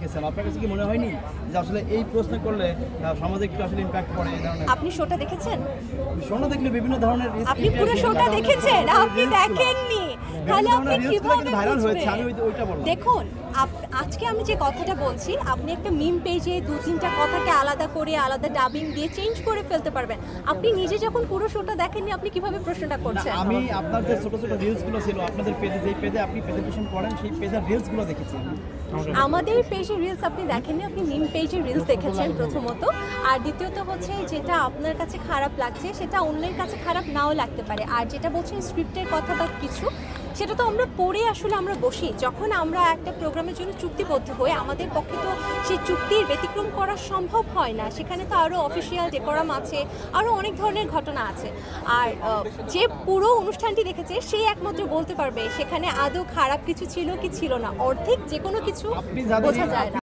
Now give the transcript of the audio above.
দেখেছেন, আপনার কাছে কি মনে হয়নি যে আসলে এই প্রশ্ন করলে সমাজে একটু আসলে ইমপ্যাক্ট পড়ে এই ধরনের? আপনি শোটা দেখেছেন? শোনা দেখলে বিভিন্ন ধরনের আপনি পুরো শোটা দেখেছেন? আপনি দেখেননি, তাহলে আপনি কিভাবে ভাইরাল হয়েছে, বুঝবেন? আমি ওইটা বললাম। দেখুন, আজকে আমি যে কথাটা বলছি, আপনি একটা মিম পেজে দু তিনটা কথাকে আলাদা করে আলাদা ডাবিং দিয়ে চেঞ্জ করে ফেলতে পারবেন। আপনি নিজে যখন পুরো শোটা দেখেননি, আপনি কিভাবে প্রশ্নটা না, করছেন? আমি আপনার যে ছোট ছোট রিলসগুলো ছিল আপনাদের পেজে, যেই পেজে আপনি প্রেজেন্টেশন করেন সেই পেজের রিলসগুলো দেখেছি আমি। আমাদের পেজে রিলস আপনি দেখেননি, আপনি মিম পেজে রিলস দেখেছেন প্রথমত। আর দ্বিতীয়ত হচ্ছে, যেটা আপনার কাছে খারাপ লাগছে সেটা অন্যের কাছে খারাপ নাও লাগতে পারে। আর যেটা বলছেন স্ক্রিপ্টের কথা বা কিছু, সেটা তো আমরা পড়ে আসলে আমরা বসি। যখন আমরা একটা প্রোগ্রামের জন্য চুক্তিবদ্ধ হই, আমাদের পক্ষে তো সেই চুক্তির ব্যতিক্রম করা সম্ভব হয় না। সেখানে তো আরও অফিসিয়াল ডেকোরাম আছে, আরও অনেক ধরনের ঘটনা আছে। আর যে পুরো অনুষ্ঠানটি দেখেছে সেই একমাত্র বলতে পারবে সেখানে আদৌ খারাপ কিছু ছিল কি ছিল না। অর্ধেক যে কোনো কিছু বোঝা যায় না।